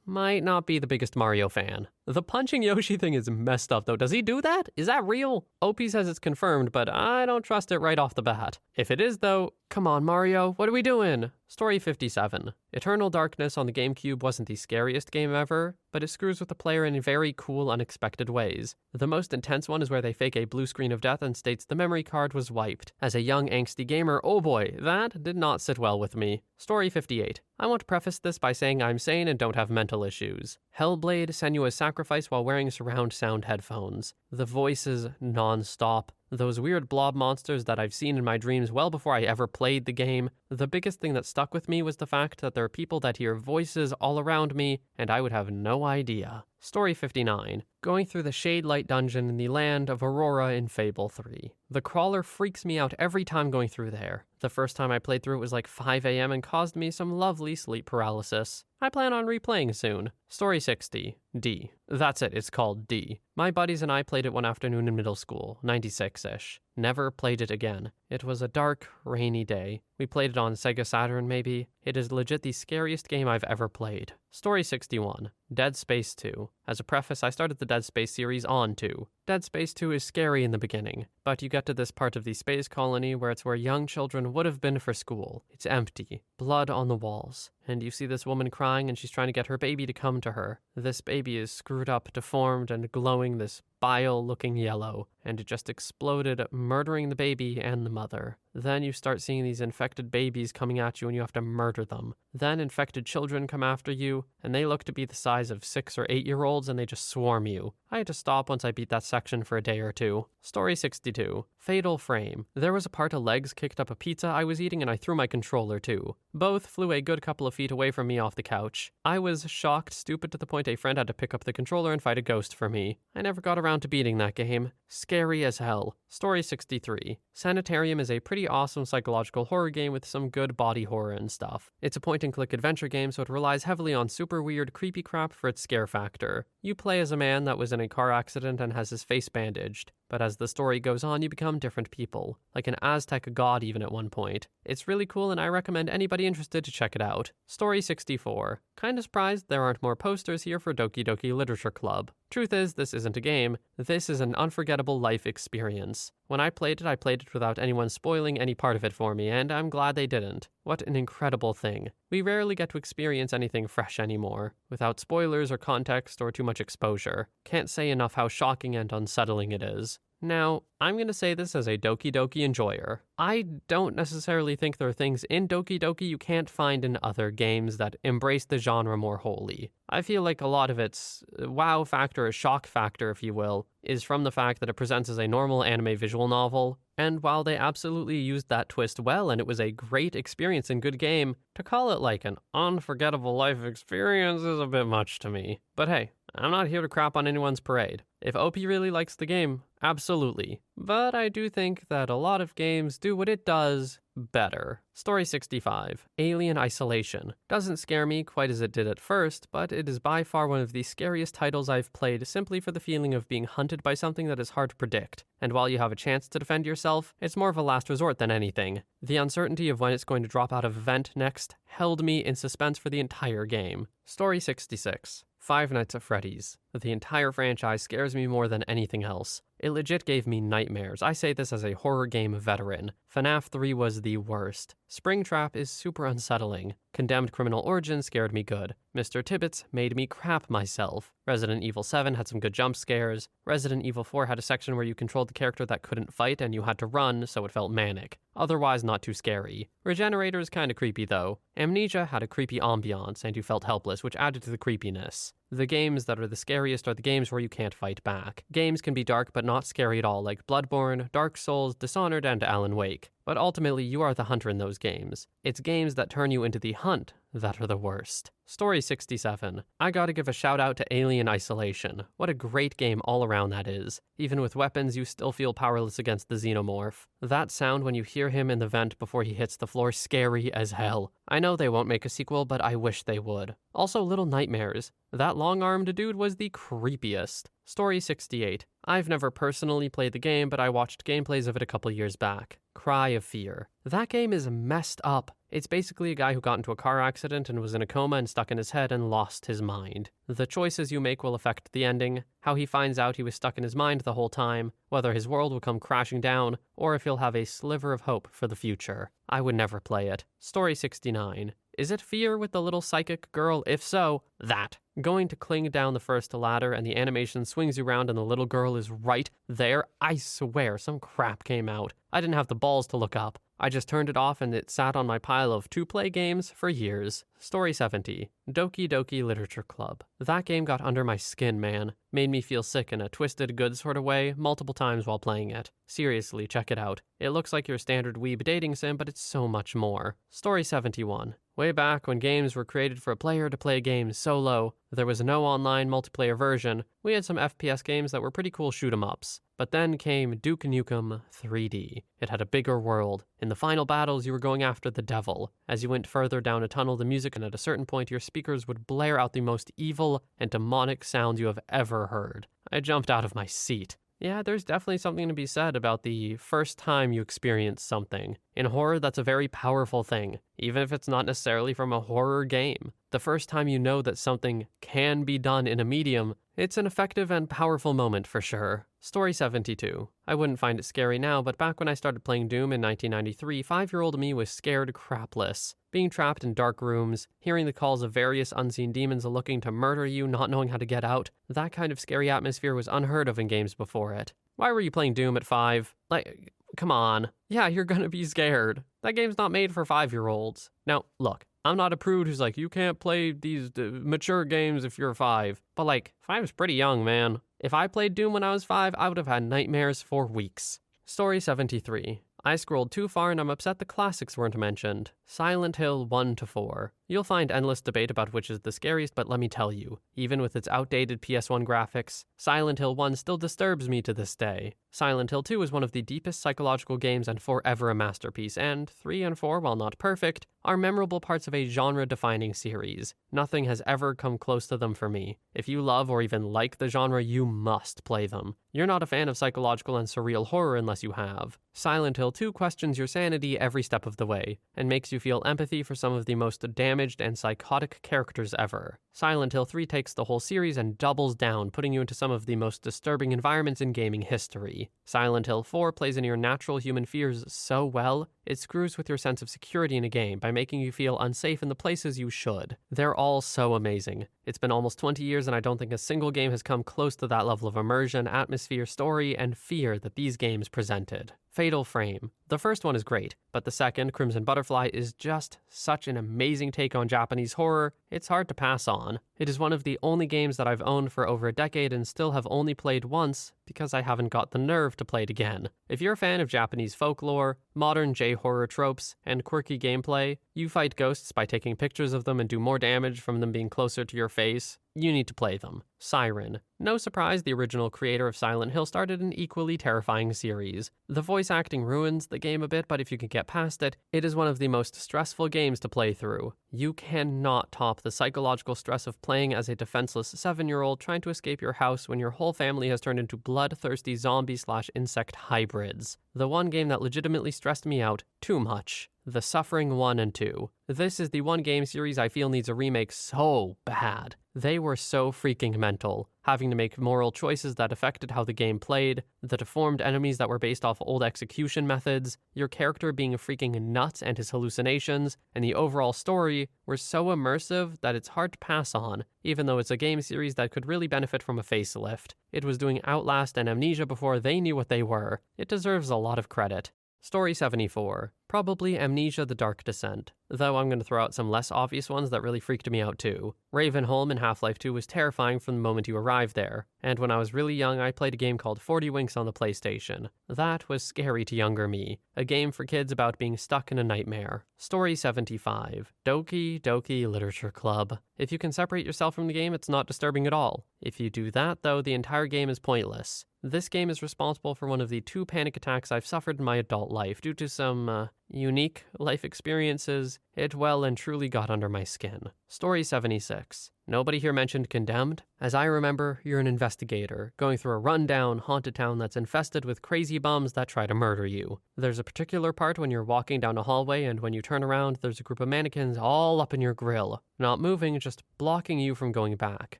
S1: might not be the biggest Mario fan. The punching Yoshi thing is messed up though. Does he do that? Is that real? OP says it's confirmed, but I don't trust it right off the bat. If it is though, come on Mario, what are we doing? Story 57. Eternal Darkness on the GameCube wasn't the scariest game ever, but it screws with the player in very cool, unexpected ways. The most intense one is where they fake a blue screen of death and states the memory card was wiped. As a young, angsty gamer, oh boy, that did not sit well with me. Story 58. I want to preface this by saying I'm sane and don't have mental issues. Hellblade, Senua's Sacrifice while wearing surround sound headphones. The voices non-stop. Those weird blob monsters that I've seen in my dreams well before I ever played the game. The biggest thing that stuck with me was the fact that there are people that hear voices all around me, and I would have no idea. Story 59. Going through the Shadelight dungeon in the land of Aurora in Fable 3. The crawler freaks me out every time going through there. The first time I played through it was like 5 a.m. and caused me some lovely sleep paralysis. I plan on replaying soon. Story 60. D. That's it, it's called D. My buddies and I played it one afternoon in middle school, 96-ish. Never played it again. It was a dark, rainy day. We played it on Sega Saturn maybe. It is legit the scariest game I've ever played. Story 61. Dead Space 2. As a preface, I started the Dead Space series on 2. Dead Space 2 is scary in the beginning, but you get to this part of the space colony where it's where young children would have been for school. It's empty, blood on the walls, and you see this woman crying and she's trying to get her baby to come to her. This baby is screwed up, deformed, and glowing this bile-looking yellow, and it just exploded, murdering the baby and the mother. Then you start seeing these infected babies coming at you and you have to murder them. Then infected children come after you, and they look to be the size of 6 or 8-year-olds and they just swarm you. I had to stop once I beat that section for a day or two. Story 62. Fatal Frame. There was a part of legs kicked up a pizza I was eating and I threw my controller too. Both flew a good couple of feet away from me off the couch. I was shocked, stupid to the point a friend had to pick up the controller and fight a ghost for me. I never got around to beating that game. Scary as hell. Story 63. Sanitarium is a pretty awesome psychological horror game with some good body horror and stuff. It's a point-and-click adventure game, so it relies heavily on super weird, creepy crap for its scare factor. You play as a man that was in a car accident and has his face bandaged, but as the story goes on, you become different people, like an Aztec god even at one point. It's really cool and I recommend anybody interested to check it out. Story 64. Kinda surprised there aren't more posters here for Doki Doki Literature Club. Truth is, this isn't a game, this is an unforgettable life experience. When I played it without anyone spoiling any part of it for me, and I'm glad they didn't. What an incredible thing. We rarely get to experience anything fresh anymore, without spoilers or context or too much exposure. Can't say enough how shocking and unsettling it is. Now, I'm going to say this as a Doki Doki enjoyer. I don't necessarily think there are things in Doki Doki you can't find in other games that embrace the genre more wholly. I feel like a lot of its wow factor, or shock factor, if you will, is from the fact that it presents as a normal anime visual novel. And while they absolutely used that twist well and it was a great experience and good game, to call it like an unforgettable life experience is a bit much to me. But hey, I'm not here to crap on anyone's parade. If OP really likes the game, absolutely. But I do think that a lot of games do what it does better. Story 65, Alien Isolation. Doesn't scare me quite as it did at first, but it is by far one of the scariest titles I've played simply for the feeling of being hunted by something that is hard to predict. And while you have a chance to defend yourself, it's more of a last resort than anything. The uncertainty of when it's going to drop out of event next held me in suspense for the entire game. Story 66, Five Nights at Freddy's. The entire franchise scares me more than anything else. It legit gave me nightmares. I say this as a horror game veteran. FNAF 3 was the worst. Springtrap is super unsettling. Condemned Criminal Origin scared me good. Mr. Tibbets made me crap myself. Resident Evil 7 had some good jump scares. Resident Evil 4 had a section where you controlled the character that couldn't fight and you had to run, so it felt manic. Otherwise not too scary. Regenerator is kinda creepy though. Amnesia had a creepy ambiance and you felt helpless, which added to the creepiness. The games that are the scariest are the games where you can't fight back. Games can be dark but not scary at all, like Bloodborne, Dark Souls, Dishonored, and Alan Wake. But ultimately, you are the hunter in those games. It's games that turn you into the hunt that are the worst. Story 67. I gotta give a shout out to Alien Isolation. What a great game all around that is. Even with weapons, you still feel powerless against the xenomorph. That sound when you hear him in the vent before he hits the floor, scary as hell. I know they won't make a sequel, but I wish they would. Also, Little Nightmares. That long-armed dude was the creepiest. Story 68. I've never personally played the game, but I watched gameplays of it a couple years back. Cry of Fear. That game is messed up. It's basically a guy who got into a car accident and was in a coma and stuck in his head and lost his mind. The choices you make will affect the ending, how he finds out he was stuck in his mind the whole time, whether his world will come crashing down, or if he'll have a sliver of hope for the future. I would never play it. Story 69. Is it Fear with the little psychic girl? If so, that. Going to cling down the first ladder and the animation swings you around and the little girl is right there. I swear, some crap came out. I didn't have the balls to look up. I just turned it off and it sat on my pile of to-play games for years. Story 70. Doki Doki Literature Club. That game got under my skin, man. Made me feel sick in a twisted good sort of way multiple times while playing it. Seriously, check it out. It looks like your standard weeb dating sim, but it's so much more. Story 71. Way back when games were created for a player to play games solo, there was no online multiplayer version. We had some FPS games that were pretty cool shoot-em-ups. But then came Duke Nukem 3D. It had a bigger world. In the final battles, you were going after the devil. As you went further down a tunnel, the music, and at a certain point, your speakers would blare out the most evil and demonic sound you have ever heard. I jumped out of my seat. Yeah, there's definitely something to be said about the first time you experience something. In horror, that's a very powerful thing, even if it's not necessarily from a horror game. The first time you know that something can be done in a medium, it's an effective and powerful moment for sure. Story 72. I wouldn't find it scary now, but back when I started playing Doom in 1993, 5-year-old me was scared crapless. Being trapped in dark rooms, hearing the calls of various unseen demons looking to murder you, not knowing how to get out, that kind of scary atmosphere was unheard of in games before it. Why were you playing Doom at 5? Like, come on. Yeah, you're gonna be scared. That game's not made for 5-year-olds. Now, look, I'm not a prude who's like, you can't play these mature games if you're 5. But like, 5 is pretty young, man. If I played Doom when I was 5, I would have had nightmares for weeks. Story 73. I scrolled too far and I'm upset the classics weren't mentioned. Silent Hill 1 to 4. You'll find endless debate about which is the scariest, but let me tell you, even with its outdated PS1 graphics, Silent Hill 1 still disturbs me to this day. Silent Hill 2 is one of the deepest psychological games and forever a masterpiece, and 3 and 4, while not perfect, are memorable parts of a genre-defining series. Nothing has ever come close to them for me. If you love or even like the genre, you must play them. You're not a fan of psychological and surreal horror unless you have. Silent Hill 2 questions your sanity every step of the way, and makes you feel empathy for some of the most damn damaged and psychotic characters ever. Silent Hill 3 takes the whole series and doubles down, putting you into some of the most disturbing environments in gaming history. Silent Hill 4 plays into your natural human fears so well, it screws with your sense of security in a game by making you feel unsafe in the places you should. They're all so amazing. It's been almost 20 years and I don't think a single game has come close to that level of immersion, atmosphere, story, and fear that these games presented. Fatal Frame. The first one is great, but the second, Crimson Butterfly, is just such an amazing take on Japanese horror, it's hard to pass on. It is one of the only games that I've owned for over a decade and still have only played once because I haven't got the nerve to play it again. If you're a fan of Japanese folklore, modern J-horror tropes, and quirky gameplay, you fight ghosts by taking pictures of them and do more damage from them being closer to your face, you need to play them. Siren. No surprise, the original creator of Silent Hill started an equally terrifying series. The voice acting ruins the game a bit, but if you can get past it, it is one of the most stressful games to play through. You cannot top the psychological stress of playing as a defenseless 7-year-old trying to escape your house when your whole family has turned into bloodthirsty zombie/insect hybrids. The one game that legitimately stressed me out too much. The Suffering 1 and 2. This is the one game series I feel needs a remake so bad. They were so freaking mental, having to make moral choices that affected how the game played, the deformed enemies that were based off old execution methods, your character being freaking nuts and his hallucinations, and the overall story were so immersive that it's hard to pass on, even though it's a game series that could really benefit from a facelift. It was doing Outlast and Amnesia before they knew what they were. It deserves a lot of credit. Story 74. Probably Amnesia: The Dark Descent, though I'm going to throw out some less obvious ones that really freaked me out too. Ravenholm in Half-Life 2 was terrifying from the moment you arrived there, and when I was really young I played a game called 40 Winks on the PlayStation. That was scary to younger me, a game for kids about being stuck in a nightmare. Story 75. Doki Literature Club. If you can separate yourself from the game, it's not disturbing at all. If you do that though, the entire game is pointless. This game is responsible for one of the 2 panic attacks I've suffered in my adult life due to some, unique life experiences. It well and truly got under my skin. Story 76. Nobody here mentioned Condemned? As I remember, you're an investigator, going through a rundown, haunted town that's infested with crazy bums that try to murder you. There's a particular part when you're walking down a hallway and when you turn around, there's a group of mannequins all up in your grill. Not moving, just blocking you from going back.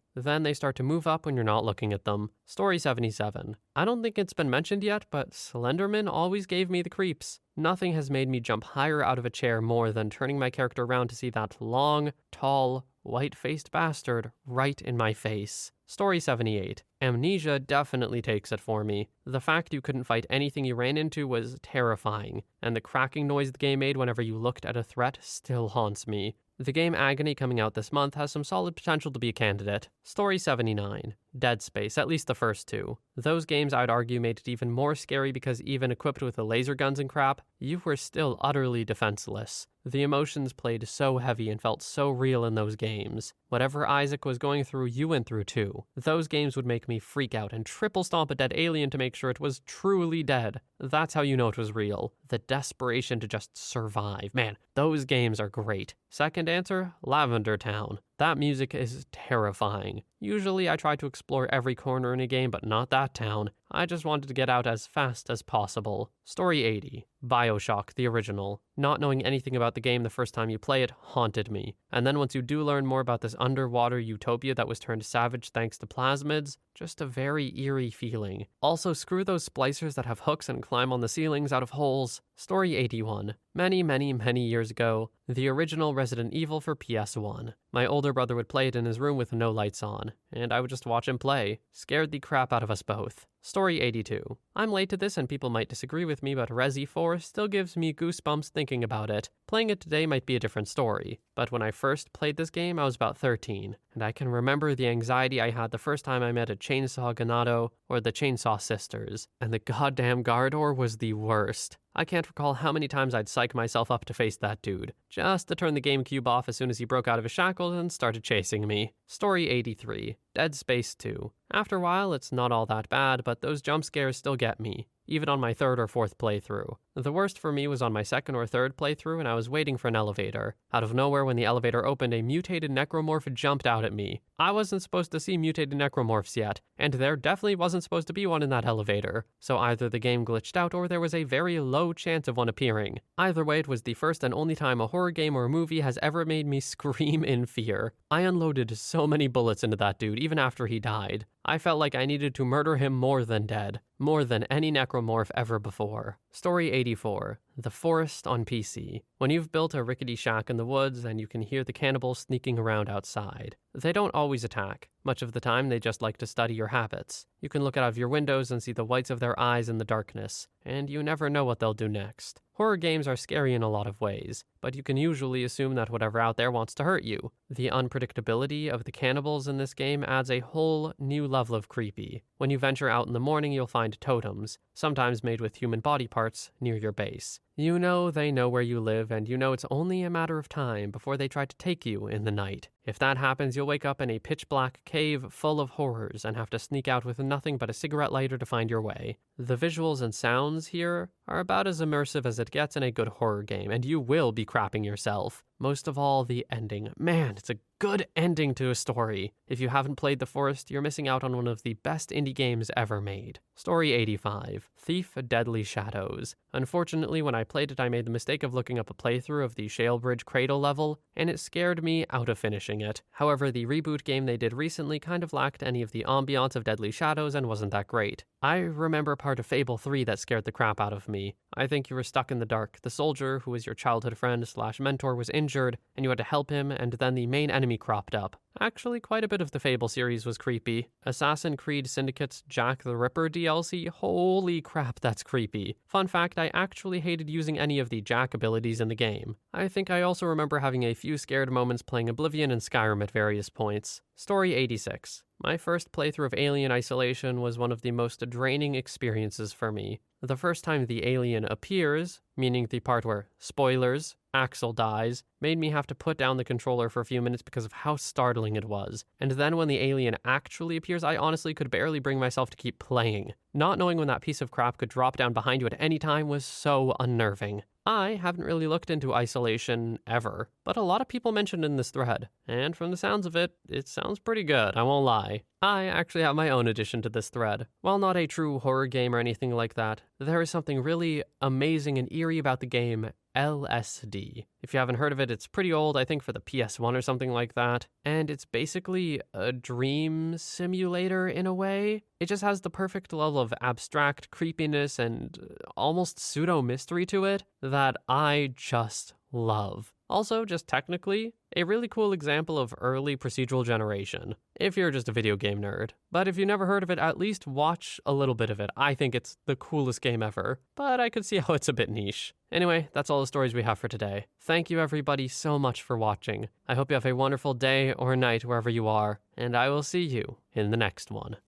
S1: Then they start to move up when you're not looking at them. Story 77. I don't think it's been mentioned yet, but Slenderman always gave me the creeps. Nothing has made me jump higher out of a chair more than turning my character around to see that long, tall, white-faced bastard right in my face. Story 78. Amnesia definitely takes it for me. The fact you couldn't fight anything you ran into was terrifying, and the cracking noise the game made whenever you looked at a threat still haunts me. The game Agony, coming out this month, has some solid potential to be a candidate. Story 79. Dead Space, at least the first 2. Those games, I'd argue, made it even more scary because even equipped with the laser guns and crap, you were still utterly defenseless. The emotions played so heavy and felt so real in those games. Whatever Isaac was going through, you went through too. Those games would make me freak out and triple stomp a dead alien to make sure it was truly dead. That's how you know it was real. The desperation to just survive. Man, those games are great. Second answer, Lavender Town. That music is terrifying. Usually I try to explore every corner in a game, but not that town. I just wanted to get out as fast as possible. Story 80. Bioshock, the original. Not knowing anything about the game the first time you play it haunted me. And then once you do learn more about this underwater utopia that was turned savage thanks to plasmids, just a very eerie feeling. Also, screw those splicers that have hooks and climb on the ceilings out of holes. Story 81. Many years ago, the original Resident Evil for PS1. My older brother would play it in his room with no lights on, and I would just watch him play. Scared the crap out of us both. Story 82. I'm late to this and people might disagree with me, but Resi 4 still gives me goosebumps thinking about it. Playing it today might be a different story, but when I first played this game I was about 13, and I can remember the anxiety I had the first time I met a Chainsaw Ganado or the Chainsaw Sisters, and the goddamn Gardor was the worst. I can't recall how many times I'd psych myself up to face that dude, just to turn the GameCube off as soon as he broke out of his shackles and started chasing me. Story 83. Dead Space 2. After a while, it's not all that bad, but those jump scares still get me, even on my 3rd or 4th playthrough. The worst for me was on my second or third playthrough and I was waiting for an elevator. Out of nowhere, when the elevator opened, a mutated necromorph jumped out at me. I wasn't supposed to see mutated necromorphs yet, and there definitely wasn't supposed to be one in that elevator. So either the game glitched out or there was a very low chance of one appearing. Either way, it was the first and only time a horror game or movie has ever made me scream in fear. I unloaded so many bullets into that dude even after he died. I felt like I needed to murder him more than dead, more than any necromorph ever before. Story 84, The Forest on PC. When you've built a rickety shack in the woods and you can hear the cannibals sneaking around outside. They don't always attack. Much of the time, they just like to study your habits. You can look out of your windows and see the whites of their eyes in the darkness, and you never know what they'll do next. Horror games are scary in a lot of ways, but you can usually assume that whatever out there wants to hurt you. The unpredictability of the cannibals in this game adds a whole new level of creepy. When you venture out in the morning, you'll find totems, sometimes made with human body parts, near your base. You know they know where you live, and you know it's only a matter of time before they try to take you in the night. If that happens, you'll wake up in a pitch-black cave full of horrors and have to sneak out with nothing but a cigarette lighter to find your way. The visuals and sounds here are about as immersive as it gets in a good horror game, and you will be crapping yourself. Most of all, the ending. Man, it's a good ending to a story. If you haven't played The Forest, you're missing out on one of the best indie games ever made. Story 85, Thief Deadly Shadows. Unfortunately, when I played it, I made the mistake of looking up a playthrough of the Shalebridge Cradle level, and it scared me out of finishing it. However, the reboot game they did recently kind of lacked any of the ambiance of Deadly Shadows and wasn't that great. I remember part of Fable 3 that scared the crap out of me. I think you were stuck in the dark. The soldier, who was your childhood friend / mentor, was injured, and you had to help him, and then the main enemy cropped up. Actually, quite a bit of the Fable series was creepy. Assassin's Creed Syndicate's Jack the Ripper DLC? Holy crap, that's creepy. Fun fact, I actually hated using any of the Jack abilities in the game. I think I also remember having a few scared moments playing Oblivion and Skyrim at various points. Story 86. My first playthrough of Alien Isolation was one of the most draining experiences for me. The first time the alien appears, meaning the part where, spoilers, Axel dies, made me have to put down the controller for a few minutes because of how startling it was. And then when the alien actually appears, I honestly could barely bring myself to keep playing. Not knowing when that piece of crap could drop down behind you at any time was so unnerving. I haven't really looked into isolation ever, but a lot of people mentioned in this thread, and from the sounds of it, it sounds pretty good, I won't lie. I actually have my own addition to this thread. While not a true horror game or anything like that, there is something really amazing and eerie about the game LSD. If you haven't heard of it, it's pretty old, I think for the PS1 or something like that, and it's basically a dream simulator in a way. It just has the perfect level of abstract creepiness and almost pseudo-mystery to it that I just love. Also, just technically, a really cool example of early procedural generation, if you're just a video game nerd. But if you've never heard of it, at least watch a little bit of it. I think it's the coolest game ever, but I could see how it's a bit niche. Anyway, that's all the stories we have for today. Thank you everybody so much for watching. I hope you have a wonderful day or night wherever you are, and I will see you in the next one.